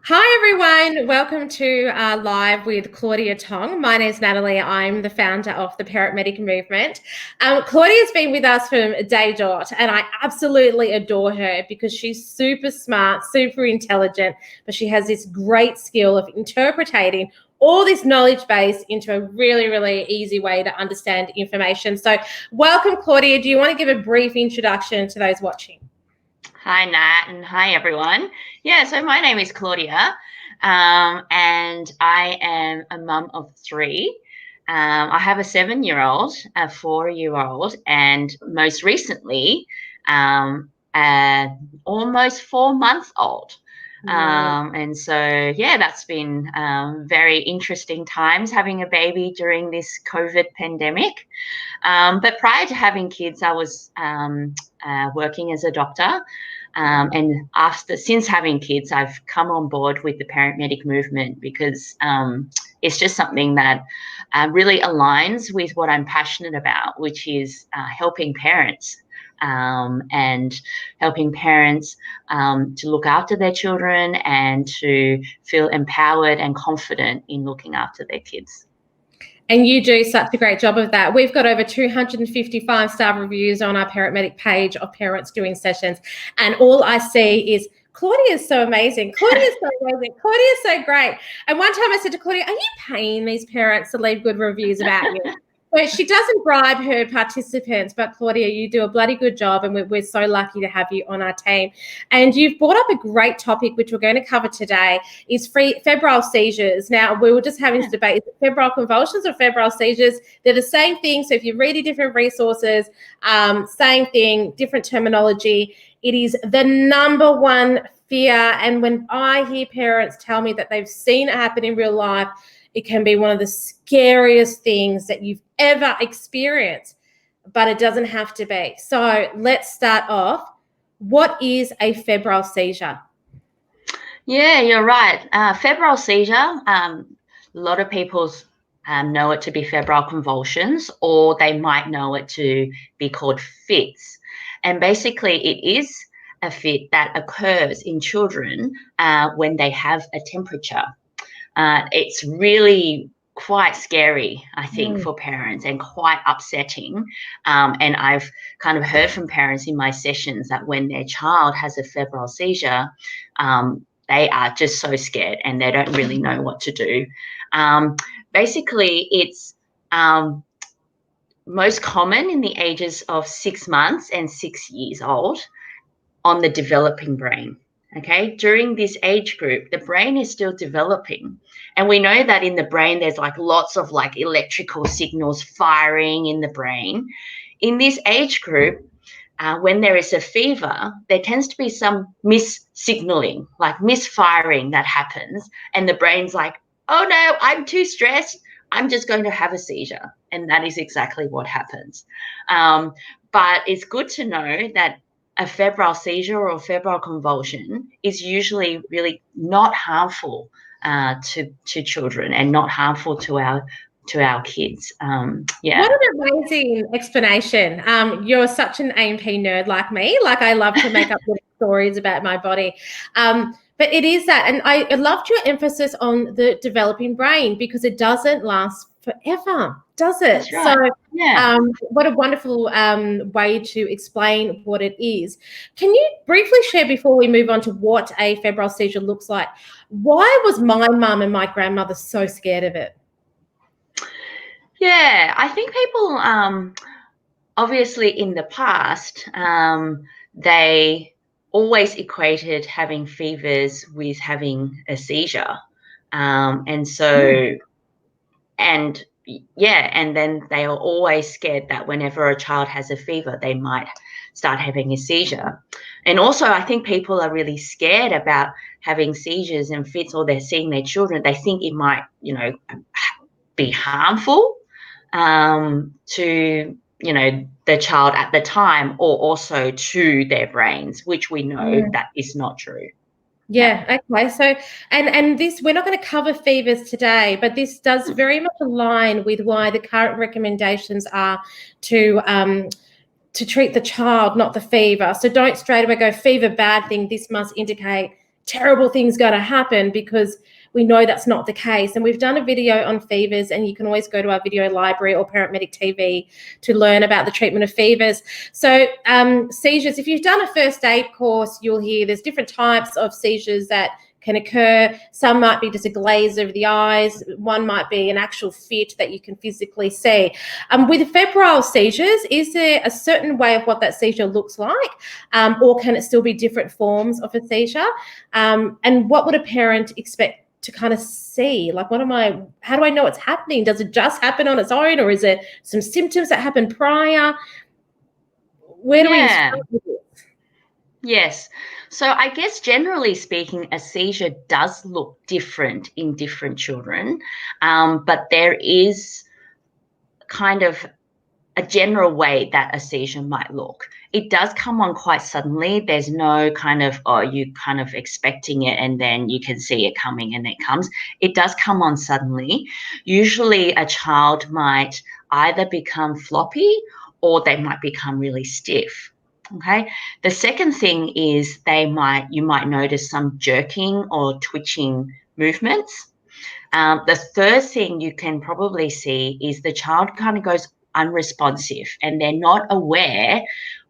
Hi everyone, welcome to Live with Claudia Tong. My name is Natalie. I'm the founder of the Parent Medic Movement. Claudia's been with us from day dot, and I absolutely adore her because she's super smart, super intelligent, but she has this great skill of interpreting all this knowledge base into a really, really easy way to understand information. So welcome, Claudia. Do you want to give a brief introduction to those watching? Hi, Nat, and hi, everyone. Yeah, so my name is Claudia, and I am a mum of three. I have a 7-year-old, a 4-year-old, and most recently, almost 4 months old. And so, yeah, that's been very interesting times having a baby during this COVID pandemic. But prior to having kids, I was working as a doctor. And since having kids, I've come on board with the Parent Medic movement because it's just something that really aligns with what I'm passionate about, which is helping parents and helping parents to look after their children and to feel empowered and confident in looking after their kids. And you do such a great job of that. We've got over 255 star reviews on our Parent Medic page of parents doing sessions. And all I see is, Claudia is so amazing. Claudia is so amazing. Claudia is so great. And one time I said to Claudia, are you paying these parents to leave good reviews about you? So she doesn't bribe her participants, but Claudia, you do a bloody good job, and we're so lucky to have you on our team. And you've brought up a great topic, which we're going to cover today, is febrile seizures. Now, we were just having this debate, is it febrile convulsions or febrile seizures? They're the same thing. So if you read different resources, same thing, different terminology. It is the number one fear. And when I hear parents tell me that they've seen it happen in real life, it can be one of the scariest things that you've ever experienced, but it doesn't have to be. So let's start off. What is a febrile seizure? Yeah, you're right. Febrile seizure, a lot of people know it to be febrile convulsions, or they might know it to be called fits. And basically, it is a fit that occurs in children when they have a temperature. It's really quite scary, I think, for parents, and quite upsetting. And I've kind of heard from parents in my sessions that when their child has a febrile seizure, they are just so scared and they don't really know what to do. Basically, it's most common in the ages of 6 months and 6 years old on the developing brain. Okay, during this age group, the brain is still developing. And we know that in the brain, there's like lots of like electrical signals firing in the brain. In this age group, when there is a fever, there tends to be some mis-signaling, like misfiring that happens. And the brain's like, oh no, I'm too stressed. I'm just going to have a seizure. And that is exactly what happens. But it's good to know that a febrile seizure or a febrile convulsion is usually really not harmful to children and not harmful to our kids. Yeah. What an amazing explanation. You're such an A&P nerd like me. Like, I love to make up little stories about my body. But it is that. And I loved your emphasis on the developing brain, because it doesn't last forever, does it? That's right. So yeah. what a wonderful way to explain what it is. Can you briefly share, before we move on to what a febrile seizure looks like, why was my mum and my grandmother so scared of it? Yeah, I think people, obviously in the past, they always equated having fevers with having a seizure. And so, and yeah, and then they are always scared that whenever a child has a fever, they might start having a seizure. And also, I think people are really scared about having seizures and fits, or they're seeing their children. They think it might, be harmful to the child at the time, or also to their brains, which we know that is not true. Yeah. Okay. So, and this, we're not going to cover fevers today, but this does very much align with why the current recommendations are to treat the child, not the fever. So don't straight away go, fever, bad thing. This must indicate terrible thing's going to happen, because we know that's not the case. And we've done a video on fevers, and you can always go to our video library or Parent Medic TV to learn about the treatment of fevers. So seizures, if you've done a first aid course, you'll hear there's different types of seizures that can occur. Some might be just a glaze over the eyes. One might be an actual fit that you can physically see. With febrile seizures, is there a certain way of what that seizure looks like, or can it still be different forms of a seizure? And what would a parent expect to kind of see? Like, how do I know it's happening? Does it just happen on its own, or is it some symptoms that happen prior? Where do we start with it? Yes. So I guess generally speaking, a seizure does look different in different children, but there is kind of a general way that a seizure might look. It does come on quite suddenly. There's no kind of, you kind of expecting it and then you can see it coming and it comes. It does come on suddenly. Usually a child might either become floppy or they might become really stiff. Okay. The second thing is you might notice some jerking or twitching movements. The third thing you can probably see is the child kind of goes unresponsive and they're not aware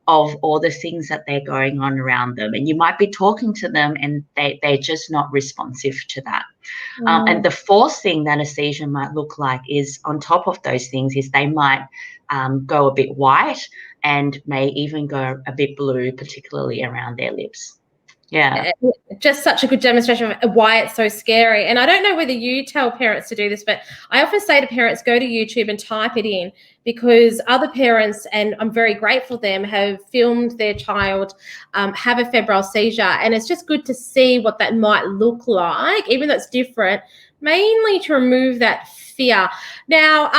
of all the things that they're going on around them. And you might be talking to them and they're just not responsive to that. And the fourth thing that a seizure might look like is, on top of those things, is they might go a bit white and may even go a bit blue, particularly around their lips. Yeah. Just such a good demonstration of why it's so scary. And I don't know whether you tell parents to do this, but I often say to parents, go to YouTube and type it in, because other parents, and I'm very grateful for them, have filmed their child have a febrile seizure. And it's just good to see what that might look like, even though it's different, mainly to remove that fear. Now,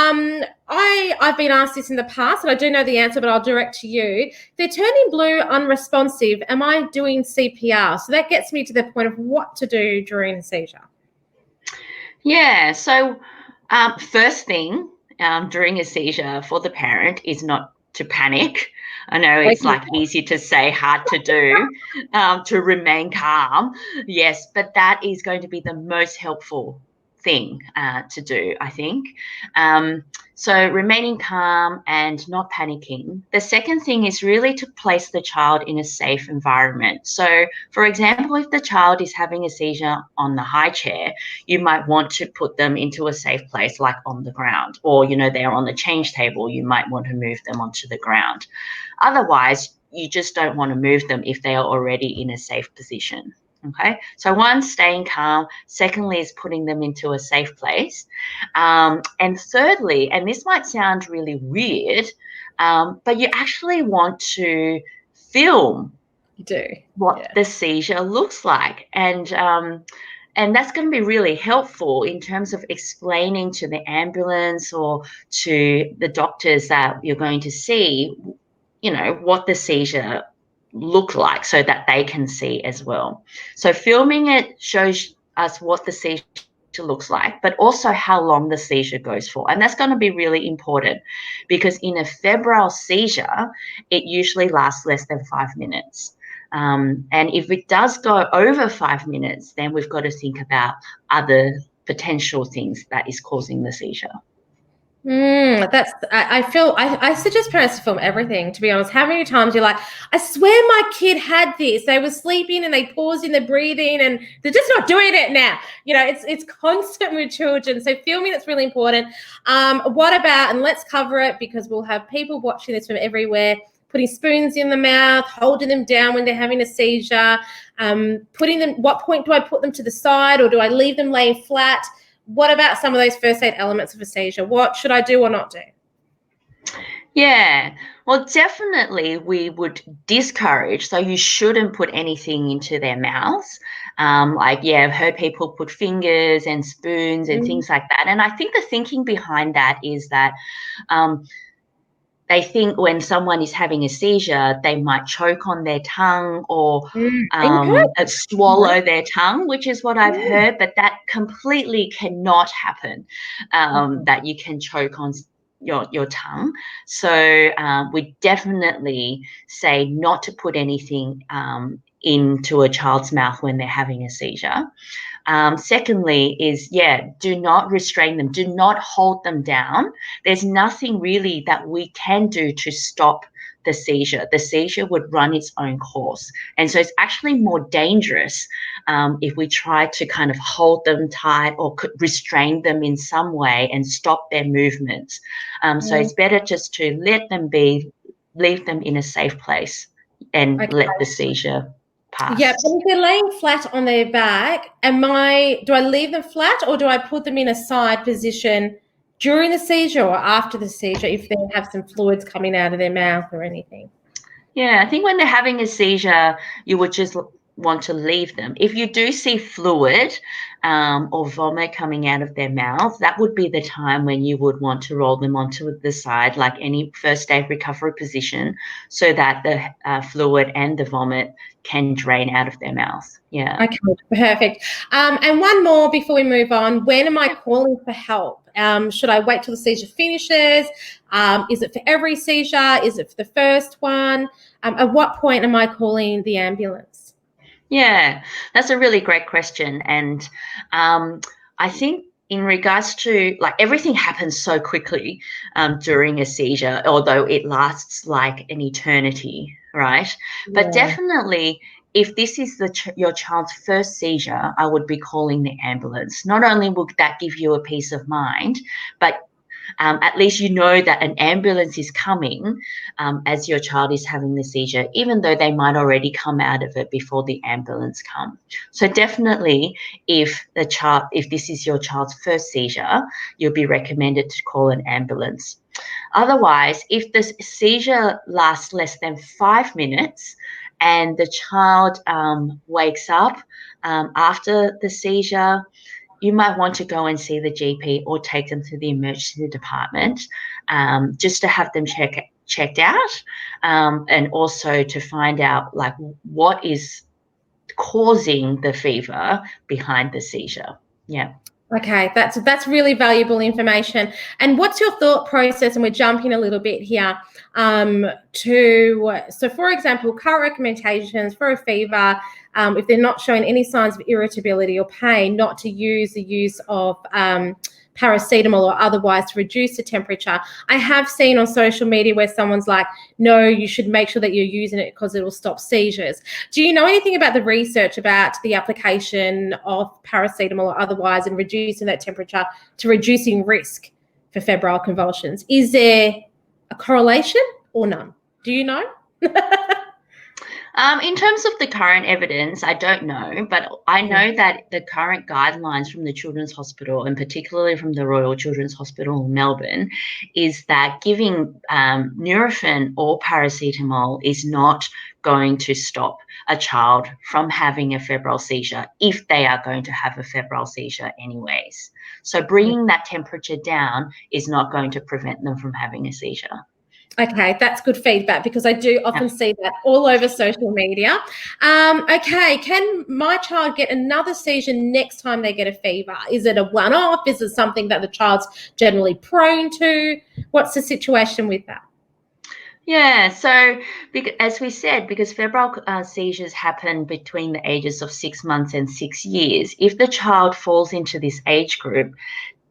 I've been asked this in the past, and I do know the answer, but I'll direct to you. They're turning blue, unresponsive. Am I doing CPR? So that gets me to the point of what to do during a seizure. Yeah. So first thing during a seizure for the parent is not to panic. I know it's like easy to say, hard to do, to remain calm. Yes, but that is going to be the most helpful thing to do, I think. So remaining calm and not panicking. The second thing is really to place the child in a safe environment. So, for example, if the child is having a seizure on the high chair, you might want to put them into a safe place, like on the ground, or, they're on the change table, you might want to move them onto the ground. Otherwise, you just don't want to move them if they are already in a safe position. Okay, so one, staying calm. Secondly is putting them into a safe place. And thirdly, and this might sound really weird, but you actually want to film what the seizure looks like. And that's going to be really helpful in terms of explaining to the ambulance or to the doctors that you're going to see, what the seizure look like, so that they can see as well. So filming it shows us what the seizure looks like, but also how long the seizure goes for. And that's going to be really important, because in a febrile seizure, it usually lasts less than 5 minutes. And if it does go over 5 minutes, then we've got to think about other potential things that is causing the seizure. I suggest parents to film everything, to be honest. How many times you're like, I swear my kid had this. They were sleeping and they paused in their breathing and they're just not doing it now. It's constant with children. So filming, that's really important. What about, and let's cover it because we'll have people watching this from everywhere, putting spoons in the mouth, holding them down when they're having a seizure, what point do I put them to the side, or do I leave them laying flat? What about some of those first aid elements of a seizure? What should I do or not do? Yeah, well, definitely we would discourage, so you shouldn't put anything into their mouths. I've heard people put fingers and spoons and things like that. And I think the thinking behind that is that they think when someone is having a seizure, they might choke on their tongue or swallow their tongue, which is what I've heard, but that completely cannot happen, that you can choke on your tongue. So we definitely say not to put anything into a child's mouth when they're having a seizure. Secondly is, do not restrain them. Do not hold them down. There's nothing really that we can do to stop the seizure. The seizure would run its own course. And so it's actually more dangerous if we try to kind of hold them tight or restrain them in some way and stop their movements. So it's better just to let them be, leave them in a safe place and let the seizure pass. Yeah, but if they're laying flat on their back, do I leave them flat or do I put them in a side position during the seizure or after the seizure if they have some fluids coming out of their mouth or anything? Yeah, I think when they're having a seizure, you would just want to leave them. If you do see fluid or vomit coming out of their mouth, that would be the time when you would want to roll them onto the side, like any first aid recovery position, so that the fluid and the vomit can drain out of their mouth. Yeah. Okay, perfect. And one more before we move on. When am I calling for help? Should I wait till the seizure finishes? Is it for every seizure? Is it for the first one? At what point am I calling the ambulance? Yeah, that's a really great question. And I think in regards to, like, everything happens so quickly during a seizure, although it lasts like an eternity, right? Yeah. But definitely, if this is your child's first seizure, I would be calling the ambulance. Not only would that give you a peace of mind, but at least you know that an ambulance is coming as your child is having the seizure, even though they might already come out of it before the ambulance comes. So definitely, if this is your child's first seizure, you'll be recommended to call an ambulance. Otherwise, if the seizure lasts less than 5 minutes and the child wakes up after the seizure, you might want to go and see the GP or take them to the emergency department just to have them checked out and also to find out, like, what is causing the fever behind the seizure. Yeah. Okay, that's really valuable information. And what's your thought process? And we're jumping a little bit here. So for example, current recommendations for a fever, if they're not showing any signs of irritability or pain, not to use the use of paracetamol or otherwise to reduce the temperature. I have seen on social media where someone's like, no, you should make sure that you're using it because it will stop seizures. Do you know anything about the research about the application of paracetamol or otherwise and reducing that temperature to reducing risk for febrile convulsions? Is there a correlation or none? Do you know? In terms of the current evidence, I don't know, but I know that the current guidelines from the Children's Hospital, and particularly from the Royal Children's Hospital in Melbourne, is that giving Nurofen or paracetamol is not going to stop a child from having a febrile seizure if they are going to have a febrile seizure anyways. So bringing that temperature down is not going to prevent them from having a seizure. Okay, that's good feedback because I do often see that all over social media. Okay, can my child get another seizure next time they get a fever? Is it a one-off? Is it something that the child's generally prone to? What's the situation with that? Yeah, so as we said, because febrile seizures happen between the ages of 6 months and 6 years, if the child falls into this age group,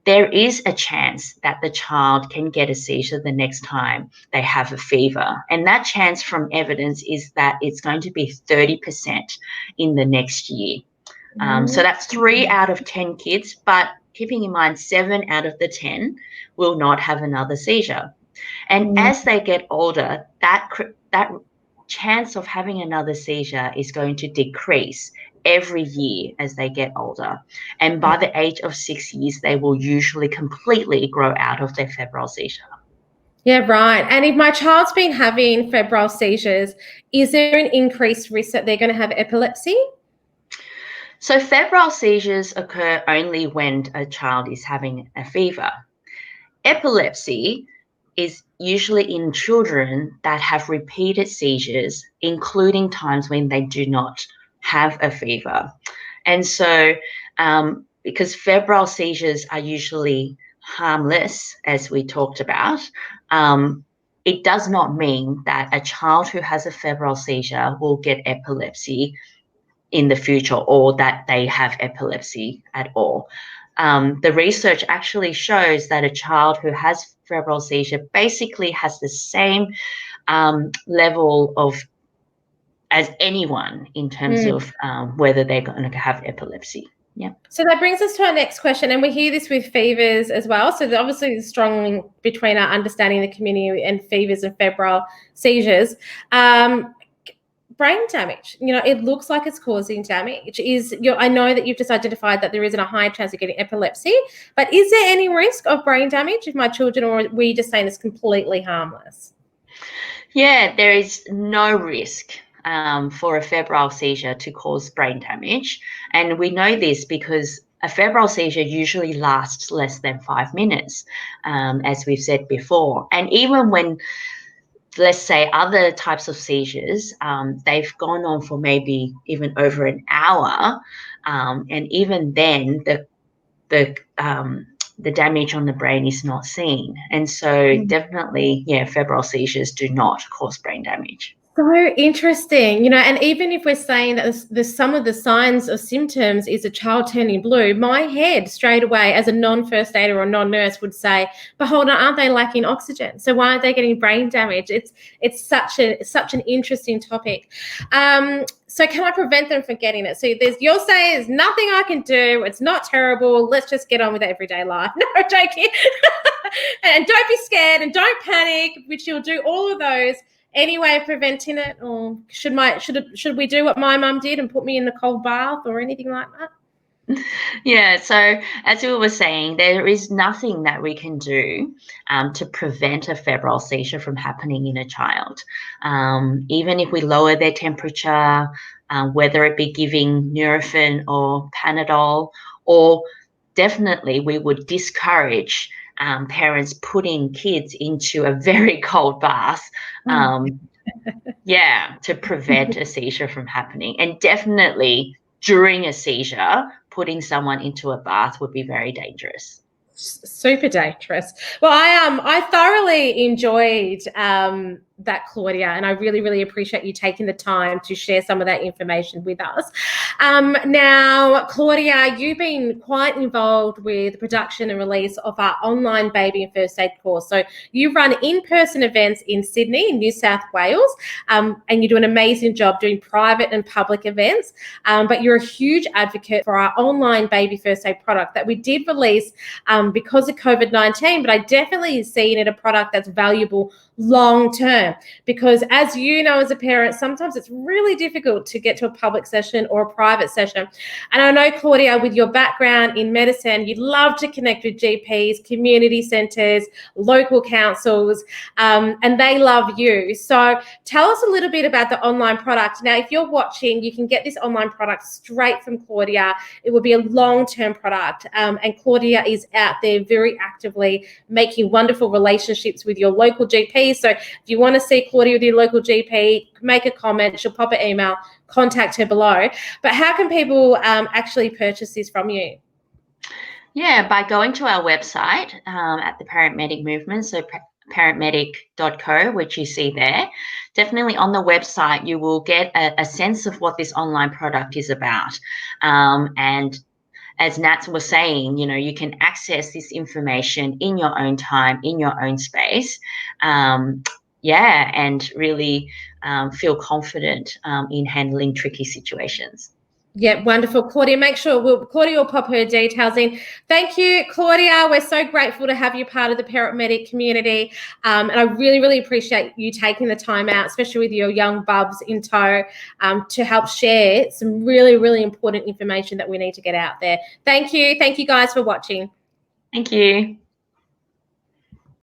there is a chance that the child can get a seizure the next time they have a fever. And that chance from evidence is that it's going to be 30% in the next year. So that's 3 out of 10 kids, but keeping in mind 7 out of the 10 will not have another seizure. And as they get older, that chance of having another seizure is going to decrease every year as they get older. And by the age of 6 years, they will usually completely grow out of their febrile seizure. Yeah, right. And if my child's been having febrile seizures, is there an increased risk that they're going to have epilepsy? So febrile seizures occur only when a child is having a fever. Epilepsy is usually in children that have repeated seizures, including times when they do not have a fever. And so because febrile seizures are usually harmless, as we talked about, it does not mean that a child who has a febrile seizure will get epilepsy in the future, or that they have epilepsy at all. The research actually shows that a child who has febrile seizure basically has the same level of as anyone in terms of whether they're going to have epilepsy. Yeah. So that brings us to our next question, and we hear this with fevers as well. So obviously there's a strong link between our understanding the community and fevers and febrile seizures. Brain damage, it looks like it's causing damage. I know that you've just identified that there isn't a high chance of getting epilepsy, but is there any risk of brain damage if my children, or are we just saying it's completely harmless? Yeah, there is no risk for a febrile seizure to cause brain damage. And we know this because a febrile seizure usually lasts less than 5 minutes, as we've said before. And even when, let's say, other types of seizures, they've gone on for maybe even over an hour, and even then the damage on the brain is not seen. And so definitely, febrile seizures do not cause brain damage. So interesting, and even if we're saying that there's some of the signs or symptoms is a child turning blue, my head straight away as a non-first aider or non-nurse would say, but hold on, aren't they lacking oxygen? So why aren't they getting brain damage? It's such an interesting topic. So can I prevent them from getting it? So you're saying there's nothing I can do. It's not terrible. Let's just get on with everyday life. No, joking. And don't be scared and don't panic, which you'll do all of those. Any way of preventing it, or should we do what my mum did and put me in the cold bath or anything like that? Yeah, so as we were saying, there is nothing that we can do to prevent a febrile seizure from happening in a child. Even if we lower their temperature, whether it be giving Nurofen or Panadol, or definitely we would discourage parents putting kids into a very cold bath, to prevent a seizure from happening. And definitely during a seizure, putting someone into a bath would be very dangerous. Super dangerous. Well, I thoroughly enjoyed that, Claudia, and I really, really appreciate you taking the time to share some of that information with us. Now, Claudia, you've been quite involved with the production and release of our online baby and first aid course. So you run in-person events in Sydney, in New South Wales, and you do an amazing job doing private and public events. But you're a huge advocate for our online baby first aid product that we did release because of COVID-19, but I definitely see it a product that's valuable long term, because as you know, as a parent, sometimes it's really difficult to get to a public session or a private session. And I know, Claudia, with your background in medicine, you'd love to connect with GPs, community centres, local councils, and they love you. So tell us a little bit about the online product. Now, if you're watching, you can get this online product straight from Claudia. It will be a long-term product, and Claudia is out there very actively making wonderful relationships with your local GP. So if you want to see Claudia with your local GP, make a comment, she'll pop an email, contact her below. But how can people actually purchase this from you? Yeah, by going to our website at the Parent Medic Movement, so parentmedic.co, which you see there. Definitely on the website, you will get a sense of what this online product is about. And as Nat was saying, you can access this information in your own time, in your own space. And really feel confident in handling tricky situations. Yeah, wonderful. Claudia, make sure Claudia will pop her details in. Thank you, Claudia. We're so grateful to have you part of the Parent Medic community. And I really, really appreciate you taking the time out, especially with your young bubs in tow, to help share some really, really important information that we need to get out there. Thank you. Thank you guys for watching. Thank you.